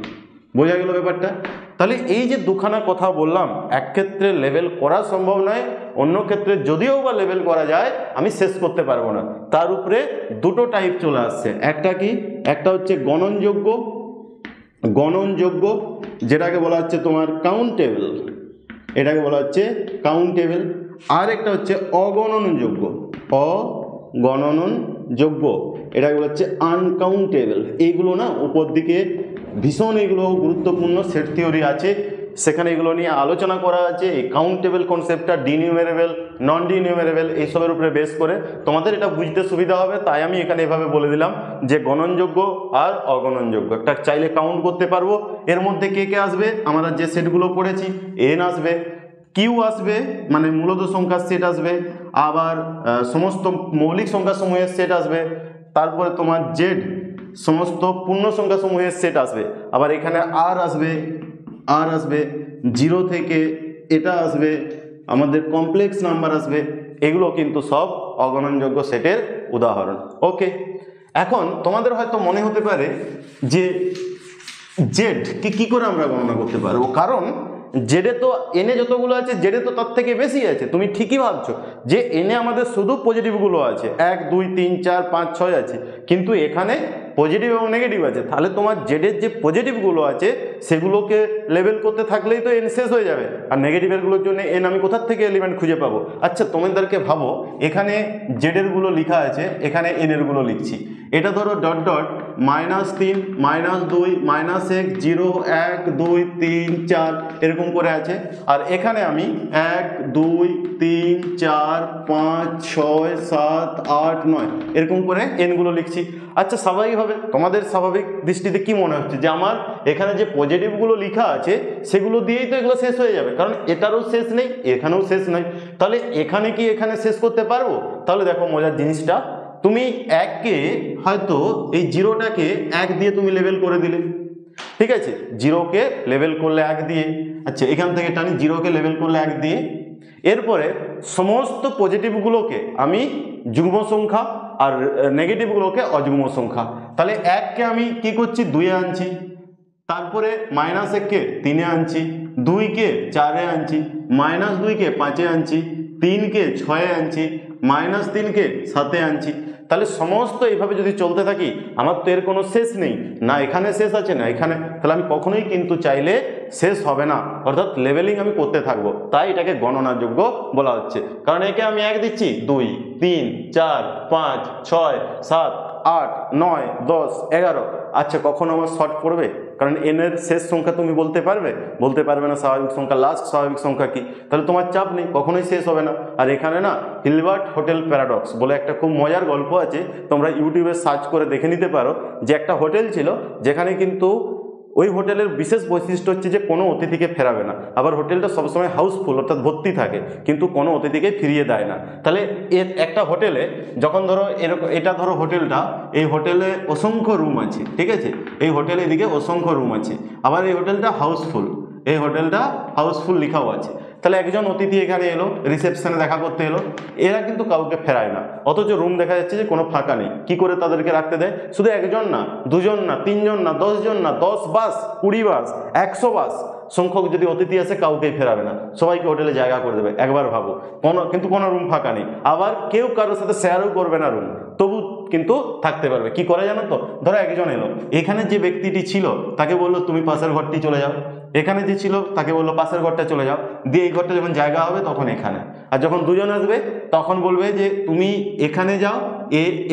S1: বোঝা গেল ব্যাপারটা? তাহলে এই যে দুখানা কথা বললাম, এক ক্ষেত্রে লেবেল করা সম্ভব নয়, অন্য ক্ষেত্রে যদিও বা লেবেল করা যায় আমি শেষ করতে পারবো না। তার উপরে দুটো টাইপ চলে আসছে। একটা কি? একটা হচ্ছে গণনযোগ্য, যেটাকে বলা হচ্ছে তোমার কাউন্টেবল, এটাকে বলা হচ্ছে কাউন্টেবল। আর একটা হচ্ছে অগণনযোগ্য, এটাকে বলা হচ্ছে আনকাউন্টেবল। এইগুলো না উপর দিকে ভীষণ এগুলো গুরুত্বপূর্ণ সেট থিওরি আছে, সেখানে এগুলো নিয়ে আলোচনা করা আছে। এই কাউন্টেবল কনসেপ্টটা ডিনিউমেরেবল, নন ডিনিউমেরেবল এইসবের উপরে বেস করে তোমাদের এটা বুঝতে সুবিধা হবে, তাই আমি এখানে এভাবে বলে দিলাম যে গণনযোগ্য আর অগণনযোগ্য। একটা চাইলে কাউন্ট করতে পারবো, এর মধ্যে কে কে আসবে? আমরা যে সেটগুলো পড়েছি, এন আসবে, কিউ আসবে মানে মূলত সংখ্যার সেট আসবে, আবার সমস্ত মৌলিক সংখ্যা সমূহের সেট আসবে, তারপরে তোমার জেড সমস্ত পূর্ণ সংখ্যা সমূহের সেট আসবে, আবার এখানে আর আসবে, 0 থেকে এটা আসবে, আমাদের কমপ্লেক্স নাম্বার আসবে। এগুলো কিন্তু সব অগণনযোগ্য সেটের উদাহরণ। ওকে, এখন তোমাদের হয়তো মনে হতে পারে যে জেড কি করে আমরা গণনা করতে পারবো, কারণ জেডে তো এনে যতগুলো আছে জেডে তো তার থেকে বেশি আছে। তুমি ঠিকই ভাবছো যে এনে আমাদের শুধু পজিটিভগুলো আছে, 1, 2, 3, 4, 5, 6 আছে, কিন্তু এখানে পজিটিভ এবং নেগেটিভ আছে। তাহলে তোমার জেডের যে পজিটিভগুলো আছে সেগুলোকে লেবেল করতে থাকলেই তো এন শেষ হয়ে যাবে, আর নেগেটিভেরগুলোর জন্য এন আমি কোথার থেকে এলিমেন্ট খুঁজে পাবো? আচ্ছা, তোমাদেরকে ভাবো এখানে জেডেরগুলো লেখা আছে, এখানে এনেরগুলো লিখছি, এটা ধরো ডট ডট -3, -2, -1, 0, 1, 2, 3, 4 এরকম করে আছে, আর এখানে আমি 1, 2, 3, 4, 5, 6, 7, 8, 9 এরকম করে এনগুলো লিখছি। আচ্ছা, স্বাভাবিকভাবে তোমাদের স্বাভাবিক দৃষ্টিতে কি মনে হচ্ছে যে আমার এখানে যে পজিটিভগুলো লেখা আছে সেগুলো দিয়েই তো এগুলো শেষ হয়ে যাবে, কারণ এটারও শেষ নেই, এখানেও শেষ নেই। তাহলে এখানে কি এখানে শেষ করতে পারবো? তাহলে দেখো মজার জিনিসটা, তুমি 1কে হয়তো এই 0টাকে 1 দিয়ে তুমি লেবেল করে দিলে, ঠিক আছে, 0কে লেবেল করলে 1 দিয়ে। আচ্ছা, এখান থেকে টানি 0কে লেবেল করলে 1 দিয়ে। এরপরে সমস্ত পজিটিভগুলোকে আমি যুগ্ম সংখ্যা আর নেগেটিভগুলোকে অযুগ্ম সংখ্যা। তাহলে 1কে আমি কি করছি? 2-এ আনছি, তারপরে মাইনাস 1কে 3-এ আনছি, 2কে 4-এ আনছি, মাইনাস 2কে 5-এ আনছি, 3কে 6-এ আনছি, মাইনাস 3কে 7-এ আনছি। তাহলে সমস্ত এইভাবে যদি চলতে থাকি আমার তো এর কোনো শেষ নেই, না এখানে শেষ আছে না এখানে, তাহলে আমি কখনোই কিন্তু চাইলে শেষ হবে না, অর্থাৎ লেভেলিং আমি করতে থাকবো, তাই এটাকে গণনাযোগ্য বলা হচ্ছে। কারণ একে আমি 1 দিচ্ছি, 2, 3, 4, 5, 6, 7, 8, 9, 10, 11। আচ্ছা কখনো আমার শর্ট পড়বে? কারণ এন এর শেষ সংখ্যা তুমি বলতে পারবে না স্বাভাবিক সংখ্যা, লাস্ট স্বাভাবিক সংখ্যা কি, তাহলে তোমার চাপ নেই, কখনোই শেষ হবে না। আর এখানে না হিলবার্ট হোটেল প্যারাডক্স বলে একটা খুব মজার গল্প আছে, তোমরা ইউটিউবে সার্চ করে দেখে নিতে পারো, যে একটা হোটেল ছিল যেখানে কিন্তু ওই হোটেলের বিশেষ বৈশিষ্ট্য হচ্ছে যে কোনো অতিথিকে ফেরাবে না, আবার হোটেলটা সবসময় হাউসফুল অর্থাৎ ভর্তি থাকে, কিন্তু কোনো অতিথিকে ফিরিয়ে দেয় না। তাহলে এর একটা হোটেলে যখন ধরো এরকম, এটা ধরো হোটেলটা, এই হোটেলে অসংখ্য রুম আছে, ঠিক আছে, এই হোটেলে এদিকে অসংখ্য রুম আছে, আবার এই হোটেলটা হাউসফুল, এই হোটেলটা হাউসফুল লেখাও আছে। তাহলে একজন অতিথি এখানে এলো, রিসেপশনে দেখা করতে এলো, এরা কিন্তু কাউকে ফেরায় না, অথচ রুম দেখা যাচ্ছে যে কোনো ফাঁকা নেই। কি করে তাদেরকে রাখতে দেয়? শুধু একজন না, দুজন না, তিনজন না, 10 জন না, 10 বাস, 20 বাস, 100 বাস সংখ্যক যদি অতিথি আসে কাউকেই ফেরাবে না, সবাইকে হোটেলে জায়গা করে দেবে। একবার ভাবো, কিন্তু কোনো রুম ফাঁকা নেই, আবার কেউ কারোর সাথে শেয়ারও করবে না রুম, তবু কিন্তু থাকতে পারবে। কি করে জানো তো? ধরো একজন এলো, এখানে যে ব্যক্তিটি ছিল তাকে বললো তুমি পাশের ঘরটি চলে যাও, এখানে যে ছিল তাকে বললো পাশের ঘরটা চলে যাও, দিয়ে এই ঘরটা যখন জায়গা হবে তখন এখানে, আর যখন দুজন আসবে তখন বলবে যে তুমি এখানে যাও,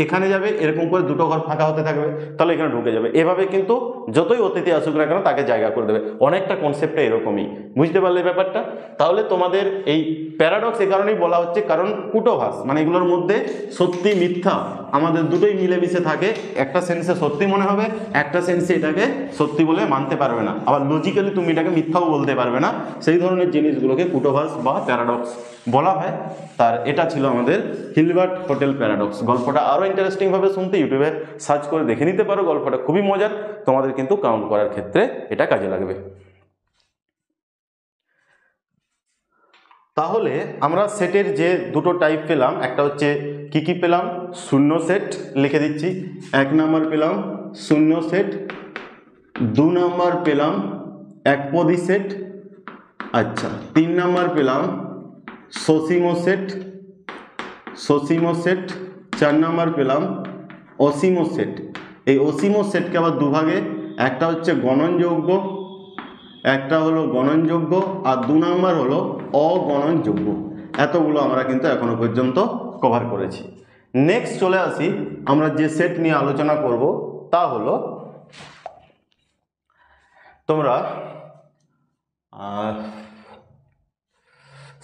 S1: এখানে যাবে, এরকম করে দুটো ঘর ফাঁকা হতে থাকবে, তাহলে এখানে ঢুকে যাবে। এভাবে কিন্তু যতই অতিথি আসুক না কেন তাকে জায়গা করে দেবে। অনেকটা কনসেপ্টটা এরকমই, বুঝতে পারলে ব্যাপারটা? তাহলে তোমাদের এই প্যারাডক্স এ কারণেই বলা হচ্ছে, কারণ কুটোভাস মানে এগুলোর মধ্যে সত্যি মিথ্যা আমাদের দুটোই মিলেমিশে থাকে। একটা সেন্সে সত্যি মনে হবে, একটা সেন্সে এটাকে সত্যি বলে মানতে পারবে না, আবার লজিক্যালি তুমি এটাকে মিথ্যাও বলতে পারবে না। সেই ধরনের জিনিসগুলোকে কুটোভাস বা প্যারাডক্স বলা হয়। তার এটা ছিল আমাদের হিলবার্ট হোটেল প্যারাডক্স। গল্পটা আরও ইন্টারেস্টিং ভাবে শুনতে ইউটিউবে সার্চ করে দেখে নিতে পারো, গল্পটা খুবই মজার, তোমাদের কিন্তু কাউন্ট করার ক্ষেত্রে এটা কাজে লাগবে। তাহলে আমরা সেটের যে দুটো টাইপ পেলাম, একটা হচ্ছে কি কি পেলাম? শূন্য সেট, লিখে দিচ্ছি। 1 নম্বর পেলাম শূন্য সেট, 2 নম্বর পেলাম একপদী সেট, আচ্ছা 3 নম্বর পেলাম সসীম সেট, 4 নম্বর পেলাম অসীম সেট। এই অসীম সেটকে আবার দুভাগে, একটা হচ্ছে গণনযোগ্য, একটা হলো গণনযোগ্য, আর 2 নম্বর হলো অগণনযোগ্য। এতগুলো আমরা কিন্তু এখনো পর্যন্ত কভার করেছি। নেক্সট চলে আসি, আমরা যে সেট নিয়ে আলোচনা করব তা হলো তোমরা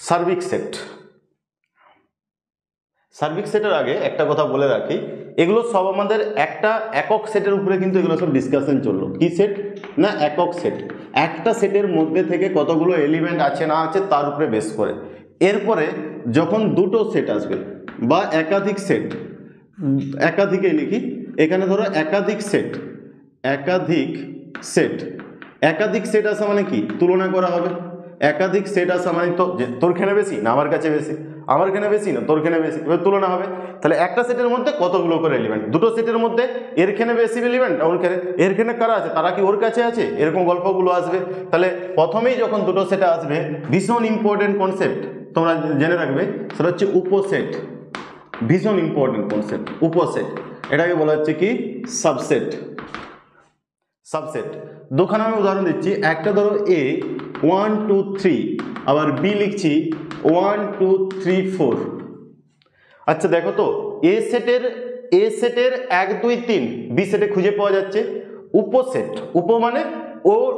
S1: সার্বিক সেট। সার্বিক সেটের আগে একটা কথা বলে রাখি, এগুলো সব আমাদের একটা একক সেটের উপরে কিন্তু এগুলো সব ডিসকাশন চললো। কি সেট? না একক সেট। একটা সেটের মধ্যে থেকে কতগুলো এলিমেন্ট আছে না আছে তার উপরে বেস করে। এরপরে যখন দুটো সেট আসবে বা একাধিক সেট, একাধিকে লিখি, এখানে ধরো একাধিক সেট, একাধিক সেট আসা মানে কি? তুলনা করা হবে। একাধিক সেট আসা মানে তো তোর খেনে বেশি না আমার কাছে বেশি, আমার খেনে বেশি না তোর খেনে বেশি, এবার তুলনা হবে। তাহলে একটা সেটের মধ্যে কতগুলো করে এলিমেন্ট, দুটো সেটের মধ্যে এর খেনে বেশি এলিমেন্ট, ওর খেনে, এর খেনে কারা আছে তারা কি ওর কাছে আছে, এরকম গল্পগুলো আসবে। তাহলে প্রথমেই যখন দুটো সেট আসবে, ভীষণ ইম্পর্টেন্ট কনসেপ্ট তোমরা জেনে রাখবে, সেটা হচ্ছে উপসেট। ভীষণ ইম্পর্টেন্ট কনসেপ্ট উপসেট, এটাকে বলা হচ্ছে কি সাবসেট। সাবসেট দুখানে আমি উদাহরণ দিচ্ছি। একটা ধরো এ 1 2 3, আবার বি লিখছি 1 2 3 4। আচ্ছা দেখো তো, এ সেটের 1 2 3 বি সেটে খুঁজে পাওয়া যাচ্ছে। উপসেট, উপ মানে ওর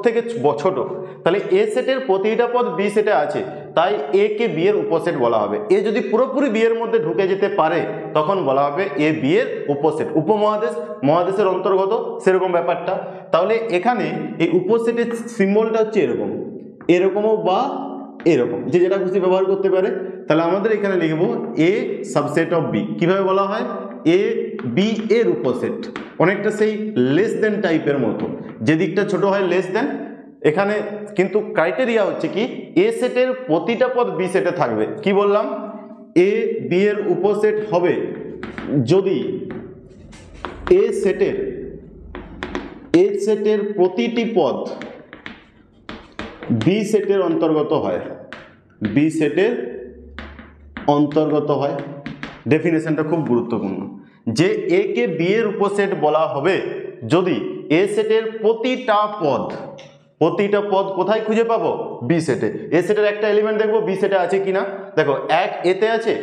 S1: থেকে ছোট, তাহলে এ সেটের প্রতিটা পদ বি সেটে আছে, তাই এ কে বি এর উপসেট বলা হবে। এ যদি পুরোপুরি বি এর মধ্যে ঢুকে যেতে পারে তখন বলা হবে এ বি এর উপসেট। উপমহাদেশ, মহাদেশের অন্তর্গত, সেরকম ব্যাপারটা। তাহলে এখানে এই উপসেটের সিম্বলটা হচ্ছে এরকম, এরকমও বা এরকম, যে যেটা খুশি ব্যবহার করতে পারে। তাহলে আমাদের এখানে লিখব এ সাবসেট অফ বি। কিভাবে বলা হয়? এ বি এর উপসেট, অনেকটা সেই লেস দেন টাইপের মতো, যে দিকটা ছোট হয় লেস দেন। এখানে কিন্তু ক্রাইটেরিয়া হচ্ছে কি, এ সেটের প্রতিটা পদ বি সেটে থাকবে। কি বললাম? এ বি এর উপসেট হবে যদি এ সেটের এ সেটের প্রতিটি পদ বি সেটের অন্তর্গত হয়, বি সেটের অন্তর্গত হয়। ডেফিনেশনটা খুব গুরুত্বপূর্ণ, যে এ কে বি এর উপসেট বলা হবে যদি এ সেটের প্রতিটা পদ কোথায় খুঁজে পাবো? বি সেটে। এ সেটের একটা এলিমেন্ট দেখবো বি সেটে আছে কিনা। দেখো 1 এতে আছে,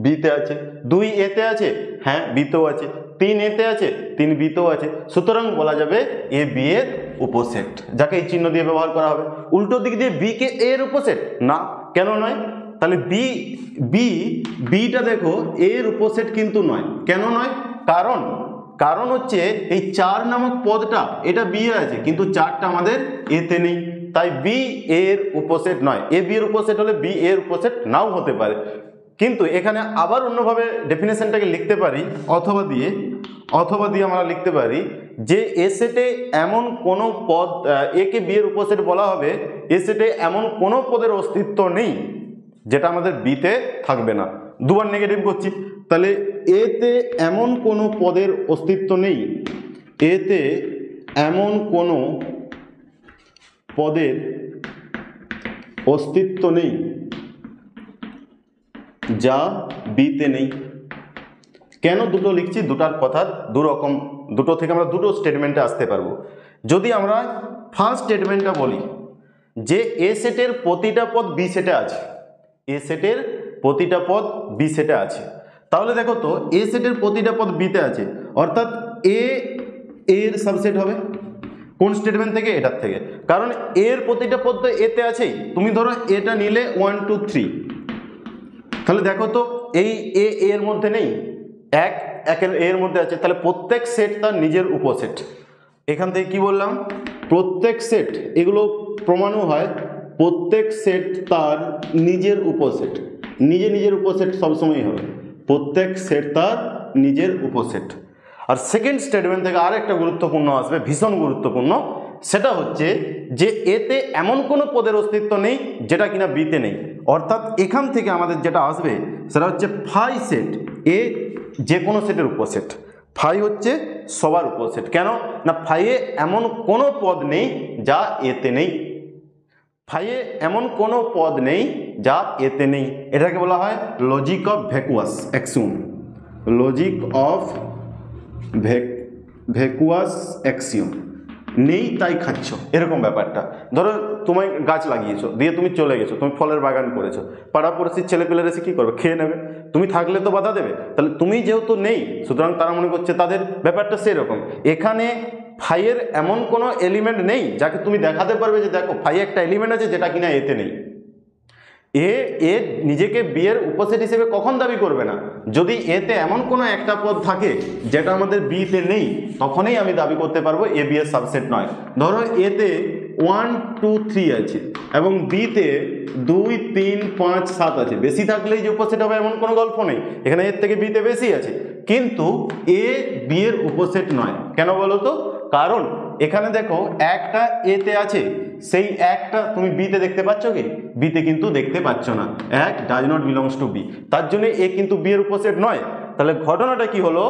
S1: বিতে আছে, 2 এতে আছে, হ্যাঁ বিতেও আছে, 3 এতে আছে, 3 বিতেও আছে। সুতরাং বলা যাবে এ বি এর উপসেট, যাকে এই চিহ্ন দিয়ে ব্যবহার করা হবে। উল্টো দিক দিয়ে বি কে এ এর উপসেট না, কেন নয়? তাহলে বিটা দেখো এর উপসেট কিন্তু নয়। কেন নয়? কারণ হচ্ছে এই 4 নামক পদটা এটা বি এ আছে, কিন্তু 4টা আমাদের এতে নেই, তাই বি এর উপসেট নয়। এ বি এর উপসেট হলে বি এর উপসেট নাও হতে পারে। কিন্তু এখানে আবার অন্যভাবে ডেফিনেশনটাকে লিখতে পারি, অথবা দিয়ে আমরা লিখতে পারি যে এ সেটে এমন কোনো পদ, এ কে বি এর উপসেট বলা হবে এ সেটে এমন কোনো পদের অস্তিত্ব নেই যেটা আমাদের বিতে থাকবে না। দুবার নেগেটিভ করছি, তাহলে এতে এমন কোনো পদের অস্তিত্ব নেই, এতে এমন কোনো পদের অস্তিত্ব নেই যা বিতে নেই। কেন দুটো লিখছি? দুটার কথা দুটো থেকে আমরা দুটো স্টেটমেন্টে আসতে পারবো। যদি আমরা ফার্স্ট স্টেটমেন্টটা বলি যে এ সেটের প্রতিটা পদ বি সেটে আছে, এ সেটের প্রতিটা পদ বি সেটে আছে, তাহলে দেখো তো এ সেটের প্রতিটা পদ বিতে আছে, অর্থাৎ এ এর সাবসেট হবে। কোন স্টেটমেন্ট থেকে? এটার থেকে, কারণ এর প্রতিটা পদ তো এতে আছেই। তুমি ধরো এটা নিলে 1 2 3, তাহলে দেখো তো এই এ এর মধ্যে নেই, একের এর মধ্যে আছে, তাহলে প্রত্যেক সেট তার নিজের উপসেট। এখান থেকে কি বললাম? প্রত্যেক সেট, এগুলো প্রমাণও হয়, প্রত্যেক সেট তার নিজের উপসেট। নিজের উপসেট সবসময়ই হবে, প্রত্যেক সেট তার নিজের উপসেট। আর সেকেন্ড স্টেটমেন্ট থেকে আর একটা গুরুত্বপূর্ণ আসবে, ভীষণ গুরুত্বপূর্ণ, সেটা হচ্ছে যে এতে এমন কোনো পদের অস্তিত্ব নেই যেটা কিনা বিতে নেই। অর্থাৎ এখান থেকে আমাদের যেটা আসবে সেটা হচ্ছে ফাই সেট, এ যে কোনো সেটের উপসেট। ফাই হচ্ছে সবার উপসেট। কেন না? ফাইয়ে এমন কোনো পদ নেই যা এতে নেই, ফাইয়ে এমন কোনো পদ নেই যা এতে নেই। এটাকে বলা হয় logic of vacuous axiom, logic of vacuous axiom. নেই তাই খাচ্ছ, এরকম ব্যাপারটা। ধরো তুমি গাছ লাগিয়েছো, দিয়ে তুমি চলে গেছো, তুমি ফলের বাগান করেছো, পাড়াপড়শির ছেলেপেলেরা এসে কী করবে? খেয়ে নেবে। তুমি থাকলে তো বাধা দেবে, তাহলে তুমি যেহেতু নেই সুতরাং তারা মনে করছে তাদের ব্যাপারটা সেরকম। এখানে ফাইয়ের এমন কোনো এলিমেন্ট নেই যাকে তুমি দেখাতে পারবে যে দেখো ফাইয়ে একটা এলিমেন্ট আছে যেটা কিনা এতে নেই। এ নিজেকে বি এর উপসেট হিসেবে কখন দাবি করবে না? যদি এতে এমন কোনো একটা পদ থাকে যেটা আমাদের বিতে নেই, তখনই আমি দাবি করতে পারবো এ বি এর সাবসেট নয়। ধরো এতে 1 2 3 আছে এবং বিতে 2 3 5 7 আছে, বেশি থাকলেই যে উপসেট হবে এমন কোনো গল্প নেই। এখানে এর থেকে বিতে বেশি আছে, কিন্তু এ বি এর উপসেট নয়। কেন বলো তো? কারণ এখানে দেখো একটা এতে আছে, সেই একটা তুমি বিতে দেখতে পাচ্ছ কি? বিতে কিন্তু দেখতে পাচ্ছ না। X does not belongs to B, তার জন্য এ কিন্তু বি এর উপসেট নয়। তাহলে ঘটনাটা কি হলো?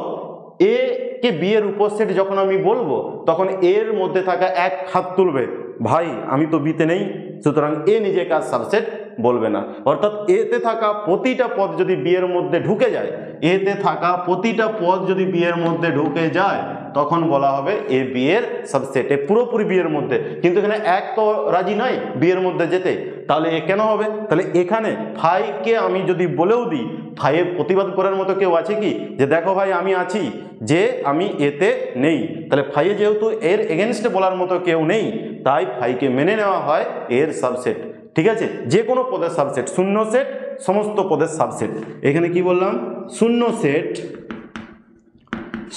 S1: এ কে বি এর উপসেট যখন আমি বলবো তখন এর মধ্যে থাকা এক হাত তুলবে, ভাই আমি তো বিতে নেই, সুতরাং এ নিজে কাজ সাবসেট বলবে না। অর্থাৎ এতে থাকা প্রতিটা পদ যদি বি এর মধ্যে ঢুকে যায়, এতে থাকা প্রতিটা পদ যদি বি এর মধ্যে ঢুকে যায় তখন বলা হবে এ বি এর সাবসেট, এ পুরোপুরি বি এর মধ্যে। কিন্তু এখানে এক তো রাজি নয় বি এর মধ্যে যেতে, তাহলে এ কেন হবে? তাহলে এখানে ফাইকে আমি যদি বলেও দিই, ফাইয়ের প্রতিবাদ করার মতো কেউ আছে কি যে দেখো ভাই আমি আছি, যে আমি এতে নেই? তাহলে ফাইয়ে যেহেতু এর এগেনস্টে বলার মতো কেউ নেই, তাই ফাইকে মেনে নেওয়া হয় এর সাবসেট। ঠিক আছে, যে কোনো পদের সাবসেট, শূন্য সেট সমস্ত পদের সাবসেট। এখানে কি বললাম? শূন্য সেট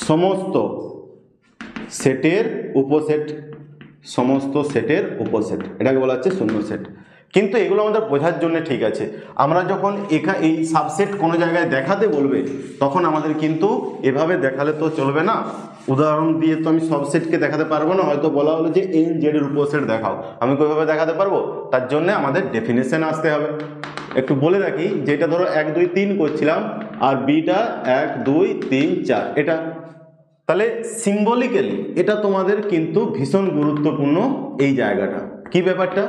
S1: সমস্ত সেটের উপসেট, সমস্ত সেটের উপসেট, এটাকে বলা হচ্ছে শূন্য সেট। কিন্তু এগুলো আমাদের বোঝার জন্য ঠিক আছে। আমরা যখন এই সাবসেট কোনো জায়গায় দেখাতে বলবে তখন আমাদের কিন্তু এভাবে দেখালে তো চলবে না। উদাহরণ দিয়ে তো আমি সব সেটকে দেখাতে পারবো না। হয়তো বলা হলো যে এন জেড এর উপসেট দেখাও, আমি কিভাবে দেখাতে পারবো? তার জন্য আমাদের ডেফিনেশন আসতে হবে। একটু বলে রাখি, যেটা ধরো 1 2 3 করছিলাম আর বিটা 1 2 3 4, এটা তাহলে সিম্বলিক্যালি এটা তোমাদের কিন্তু ভীষণ গুরুত্বপূর্ণ এই জায়গাটা। কি ব্যাপারটা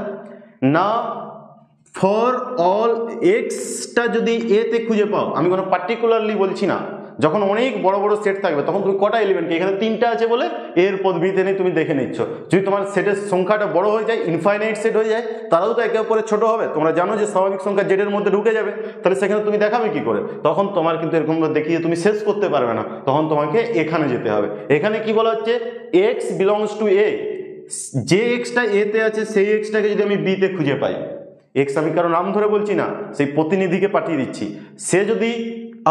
S1: না, ফর অল এক্সটা যদি এতে খুঁজে পাও, আমি কোনো পার্টিকুলারলি বলছি না, যখন অনেক বড় বড় সেট থাকবে তখন তুমি কটা এলিমেন্ট, এখানে 3টা আছে বলে এর পদ বিতে নেই তুমি দেখে নিচ্ছ। যদি তোমার সেটের সংখ্যাটা বড় হয়ে যায়, ইনফাইনাইট সেট হয়ে যায়, তারাও তো একে অপরের ছোট হবে। তোমরা জানো যে স্বাভাবিক সংখ্যা জেডের মধ্যে ঢুকে যাবে, তাহলে সেখানে তুমি দেখাবে কি করে? তখন তোমার কিন্তু এরকম দেখিয়ে তুমি শেষ করতে পারবে না, তখন তোমাকে এখানে যেতে হবে। এখানে কি বলা হচ্ছে, এক্স বিলংস টু এ, যে এক্সটা এতে আছে সেই এক্সটাকে যদি আমি বিতে খুঁজে পাই, এক্স আমি কারো নাম ধরে বলছি না, সেই প্রতিনিধিকে পাঠিয়ে দিচ্ছি, সে যদি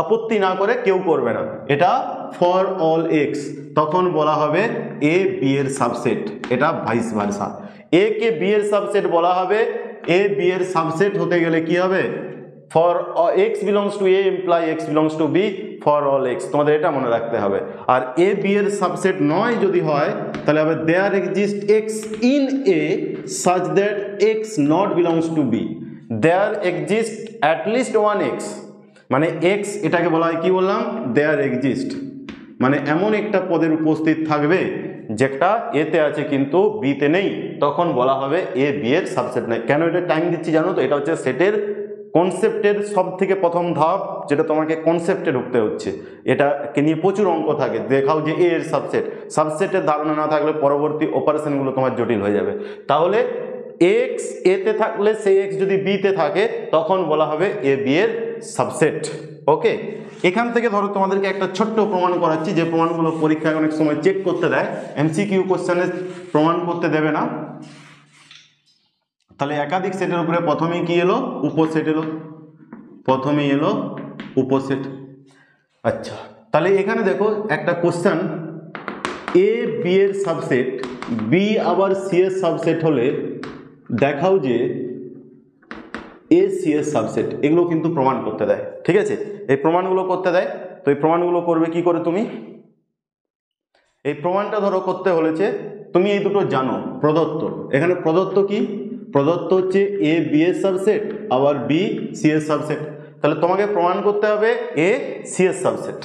S1: আপত্তি না করে, কেউ করবে না, এটা ফর অল এক্স, তখন বলা হবে এ বি এর সাবসেট। এটা ভাইস ভার্সা, এ কে বি এর সাবসেট বলা হবে, এ বি এর সাবসেট হতে গেলে কি হবে, for X belongs to A imply X belongs to B for all X, তোমাদের এটা মনে রাখতে হবে। আর এ বি এর সাবসেট নয় যদি হয়, তাহলে হবে there exist X in A such that X not belongs to B, there exist at least one X, মানে এক্স এটাকে বলা হয় কি বললাম, দেয়ার এক্সিস্ট, মানে এমন একটা পদের উপস্থিত থাকবে যেটা এতে আছে কিন্তু বিতে নেই, তখন বলা হবে এ বি এর সাবসেট নেই। কেন এটা টাইম দিচ্ছি জানো তো, এটা হচ্ছে সেটের কনসেপ্টের সব থেকে প্রথম ধাপ, যেটা তোমাকে কনসেপ্টে ঢুকতে হচ্ছে। এটাকে নিয়ে প্রচুর অঙ্ক থাকে, দেখাও যে এ এর সাবসেট, সাবসেটের ধারণা না থাকলে পরবর্তী অপারেশনগুলো তোমার জটিল হয়ে যাবে। তাহলে এক্স এতে থাকলে সেই এক্স যদি বিতে থাকে, তখন বলা হবে এ বি এর সাবসেট। ওকে, এখান থেকে ধরো তোমাদেরকে একটা ছোট্ট প্রমাণ করাচ্ছি, যে প্রমাণগুলো পরীক্ষায় অনেক সময় চেক করতে দেয়, এমসিকিউ কোশ্চেনে প্রমাণ করতে দেবে না। তাহলে একাধিক সেটের উপরে প্রথমেই কি এলো, উপসেট এলো, প্রথমেই এলো উপসেট। আচ্ছা, তাহলে এখানে দেখো একটা কোশ্চেন, এ বি এর সাবসেট, বি আবার সি এর সাবসেট হলে দেখাও যে এ সি এর সাবসেট, এগুলো কিন্তু প্রমাণ করতে দেয়। ঠিক আছে, এই প্রমাণগুলো করতে দেয়, তো এই প্রমাণগুলো করবে কি করে তুমি? এই প্রমাণটা ধরো করতে হলেছে, তুমি এই দুটো জানো প্রদত্ত, এখানে প্রদত্ত কি, প্রদত্ত হচ্ছে এ বি এর সাবসেট আবার বি সি এর সাবসেট। তাহলে তোমাকে প্রমাণ করতে হবে এ সি এর সাবসেট,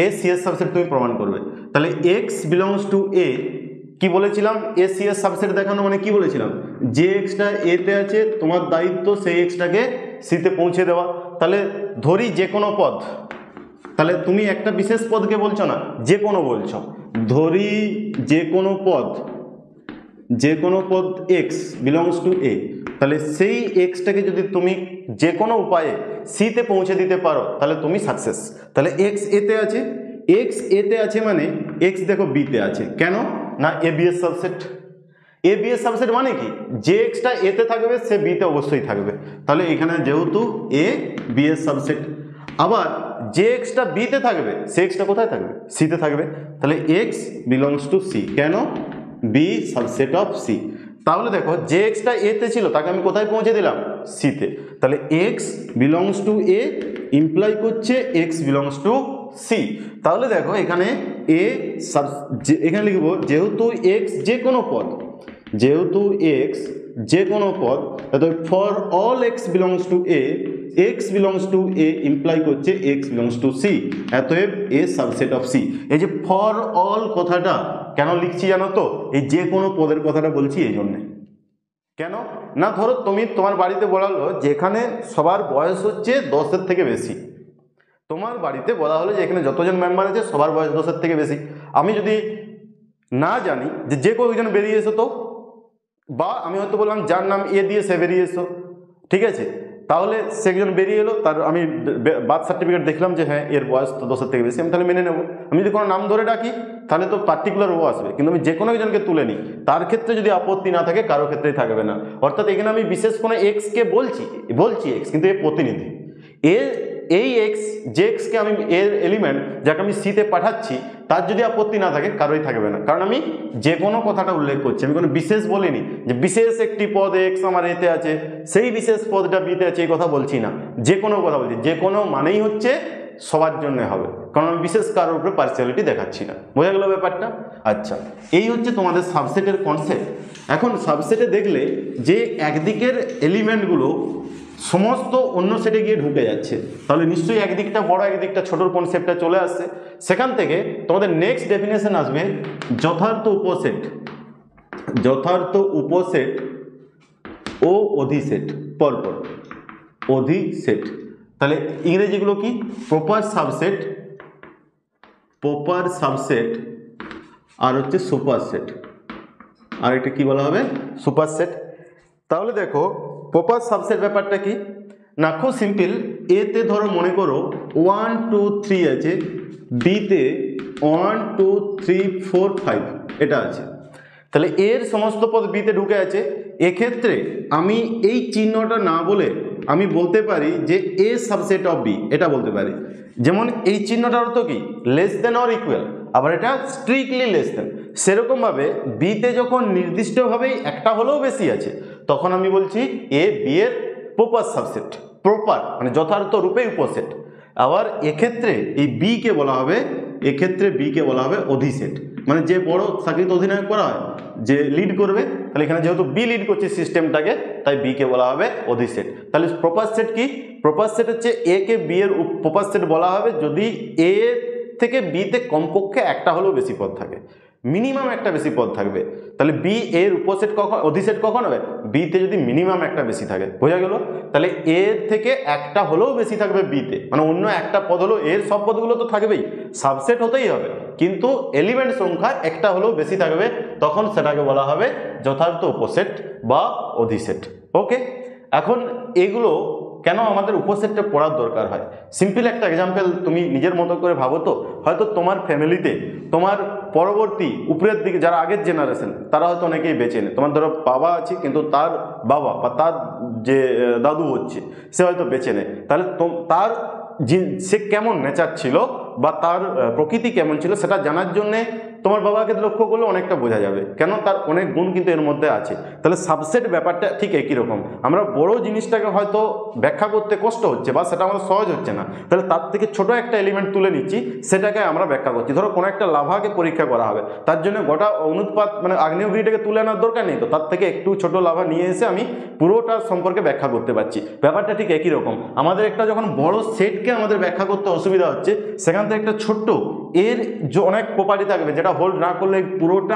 S1: এ সি এর সাবসেট তুমি প্রমাণ করবে। তাহলে এক্স বিলংস টু এ, কি বলেছিলাম, এ সি এর সাবসেট দেখানো মানে কি বলেছিলাম, যে এক্সটা এতে আছে তোমার দায়িত্ব সেই এক্সটাকে সিতে পৌঁছে দেওয়া। তাহলে ধরি যে কোনো পদ, তাহলে তুমি একটা বিশেষ পদকে বলছো না, যে কোনো বলছো, ধরি যে কোনো পদ, যে কোনো পদ এক্স বিলংস টু এ, তাহলে সেই এক্সটাকে যদি তুমি যে কোনো উপায়ে সিতে পৌঁছে দিতে পারো, তাহলে তুমি সাকসেস। তাহলে এক্স এতে আছে, এক্স এতে আছে মানে এক্স দেখো বিতে আছে, কেন না এ বি এর সাবসেট। এ বি এর সাবসেট মানে কি, যে এক্সটা এতে থাকবে সে বিতে অবশ্যই থাকবে, তাহলে এখানে যেহেতু এ বি এর সাবসেট। আবার যে এক্সটা বিতে থাকবে সে এক্সটা কোথায় থাকবে, সিতে থাকবে, তাহলে এক্স বিলংস টু সি, কেন বি সাবসেট অফ সি। তাহলে দেখো যে এক্সটা এতে ছিল তাকে আমি কোথায় পৌঁছে দিলাম, সিতে, তাহলে X belongs to A imply করছে এক্স বিলংস টু সি। তাহলে দেখো এখানে এ এখানে লিখবো যেহেতু এক্স যে কোনো পদ, যেহেতু এক্স যে কোনো পদ, অর্থাৎ for all x belongs to A, x belongs to A imply করছে এক্স বিলংস টু সি, অতএব এ সাবসেট অফ সি। এই যে ফর অল কথাটা কেন লিখছি জানো তো, এই যে কোনো পদের কথাটা বলছি এই জন্যে। কেন না, ধরো তুমি তোমার বাড়িতে বলালো যেখানে সবার বয়স হচ্ছে 10-এর থেকে বেশি, তোমার বাড়িতে বলা হলো যে এখানে যতজন মেম্বার আছে সবার বয়স 10-এর থেকে বেশি। আমি যদি না জানি যে কয়েকজন বেরিয়ে এসো তো, বা আমি হয়তো বললাম যার নাম এ দিয়ে সে বেরিয়ে এসো, ঠিক আছে, তাহলে সে একজন বেরিয়ে এলো, তার আমি বার্থ সার্টিফিকেট দেখলাম যে হ্যাঁ এর বয়স তো 10-এর থেকে বেশি, আমি তাহলে মেনে নেবো। আমি যদি কোনো নাম ধরে ডাকি তাহলে তো পার্টিকুলার ও আসবে, কিন্তু আমি যে কোনো একজনকে তুলে নিই, তার ক্ষেত্রে যদি আপত্তি না থাকে কারো ক্ষেত্রেই থাকবে না। অর্থাৎ এখানে আমি বিশেষ কোনো এক্সকে বলছি এক্স, কিন্তু এ প্রতিনিধি, এই এক্স যে এক্সকে আমি এর এলিমেন্ট যাকে আমি সিতে পাঠাচ্ছি, তার যদি আপত্তি না থাকে কারোই থাকবে না, কারণ আমি যে কোনো কথাটা উল্লেখ করছি, আমি কোনো বিশেষ বলিনি যে বিশেষ একটি পদ এক্স আমার এতে আছে সেই বিশেষ পদটা বিতে আছে, এই কথা বলছি না, যে কোনো কথা বলছি, যে কোনো মানেই হচ্ছে সবার জন্য হবে, কারণ আমি বিশেষ কারোর উপরে পার্সিয়ালিটি দেখাচ্ছি না। বোঝা গেল ব্যাপারটা? আচ্ছা, এই হচ্ছে তোমাদের সাবসেটের কনসেপ্ট। এখন সাবসেটে দেখলে যে একদিকের এলিমেন্টগুলো সমস্ত অন্য সেটে গিয়ে ঢুকে যাচ্ছে, তাহলে নিশ্চয়ই একদিকটা বড় একদিকটা ছোটোর কনসেপ্টটা চলে আসছে। সেখান থেকে তোমাদের নেক্সট ডেফিনেশন আসবে যথার্থ উপসেট, যথার্থ উপসেট ও অধিসেট, পরপর অধিসেট। তাহলে ইংরেজিগুলো কি? প্রপার সাবসেট, প্রপার সাবসেট, আর হচ্ছে সুপারসেট, আর এটা কি বলা হবে? সুপারসেট। তাহলে দেখো প্রপার সাবসেট ব্যাপারটা কি না, খুব সিম্পল। এতে ধরো মনে করো 1 2 3 আছে, বিতে 1 2 3 4 5 এটা আছে, তাহলে এর সমস্ত পদ বিতে ঢুকে আছে। এক্ষেত্রে আমি এই চিহ্নটা না বলে আমি বলতে পারি যে এ সাবসেট অফ বি, এটা বলতে পারি। যেমন এই চিহ্নটার অর্থ কি? লেস দেন অর ইকুয়াল, আবার এটা স্ট্রিক্টলি লেস দেন। সেরকমভাবে বিতে যখন নির্দিষ্টভাবেই একটা হলেও বেশি আছে, তখন আমি বলছি এ বি এর প্রপার সাবসেট, প্রপার মানে যথার্থ রূপে উপসেট। আবার এক্ষেত্রে এই বি কে বলা হবে, এক্ষেত্রে বি কে বলা হবে অধিসেট, মানে যে বড় সাকিত অধিনায়ক করা হয়, যে লিড করবে, তাহলে এখানে যেহেতু বি লিড করছে সিস্টেমটাকে, তাই বি কে বলা হবে অধিসেট। তাহলে প্রপার সেট কি? প্রপার সেট হচ্ছে এ কে বি এর প্রপার সেট বলা হবে যদি এ থেকে বিতে কমপক্ষে একটা হলেও বেশি পদ থাকে, মিনিমাম একটা বেশি পদ থাকবে। তাহলে বি এর উপসেট কখন, অধিসেট কখন হবে? বিতে যদি মিনিমাম একটা বেশি থাকে, বোঝা গেল? তাহলে এর থেকে একটা হলেও বেশি থাকবে বিতে, মানে অন্য একটা পদ হলো, এর সব পদগুলো তো থাকবেই, সাবসেট হতেই হবে, কিন্তু এলিমেন্ট সংখ্যা একটা হলেও বেশি থাকবে, তখন সেটাকে বলা হবে যথার্থ উপসেট বা অধিসেট। ওকে, এখন এগুলো কেন আমাদের উপসেটটা পড়ার দরকার হয়? সিম্পল একটা এক্সাম্পল তুমি নিজের মতো করে ভাবো তো, হয়তো তোমার ফ্যামিলিতে তোমার পরবর্তী উপরের দিকে যারা আগের জেনারেশন, তারা হয়তো অনেকেই বেঁচে নেই। তোমার ধরো বাবা আছে, কিন্তু তার বাবা বা তার যে দাদু হচ্ছে, সে হয়তো বেঁচে নেই। তাহলে তার সে কেমন নেচার ছিল বা তার প্রকৃতি কেমন ছিল, সেটা জানার জন্যে তোমার বাবাকে লক্ষ্য করলে অনেকটা বোঝা যাবে, কেন তার অনেক গুণ কিন্তু এর মধ্যে আছে। তাহলে সাবসেট ব্যাপারটা ঠিক একই রকম। আমরা বড় জিনিসটাকে হয়তো ব্যাখ্যা করতে কষ্ট হচ্ছে বা সেটা আমাদের সহজ হচ্ছে না, তাহলে তার থেকে ছোট একটা এলিমেন্ট তুলে নিচ্ছি, সেটাকে আমরা ব্যাখ্যা করছি। ধরো কোনো একটা লাভাকে পরীক্ষা করা হবে, তার জন্য গোটা অনুৎপাত মানে আগ্নেয়গিরিটাকে তুলে আনার দরকার নেই, তো তার থেকে একটু ছোট লাভা নিয়ে এসে আমি পুরোটার সম্পর্কে ব্যাখ্যা করতে পারছি। ব্যাপারটা ঠিক একই রকম। আমাদের একটা যখন বড় সেটকে আমাদের ব্যাখ্যা করতে অসুবিধা হচ্ছে, সেখান থেকে একটা ছোট্ট এর যে অনেক প্রপার্টি থাকবে যেটা হোল্ড না করলে পুরোটা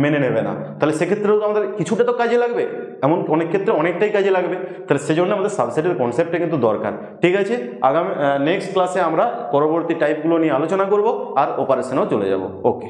S1: মেনে নেবে না, তাহলে সেক্ষেত্রেও তো আমাদের কিছুটা তো কাজে লাগবে, এমন অনেক ক্ষেত্রে অনেকটাই কাজে লাগবে। তাহলে সেজন্য আমাদের সাবসেটের কনসেপ্টটা কিন্তু দরকার। ঠিক আছে, আগামী নেক্সট ক্লাসে আমরা পরবর্তী টাইপগুলো নিয়ে আলোচনা করব আর অপারেশনেও চলে যাব। ওকে।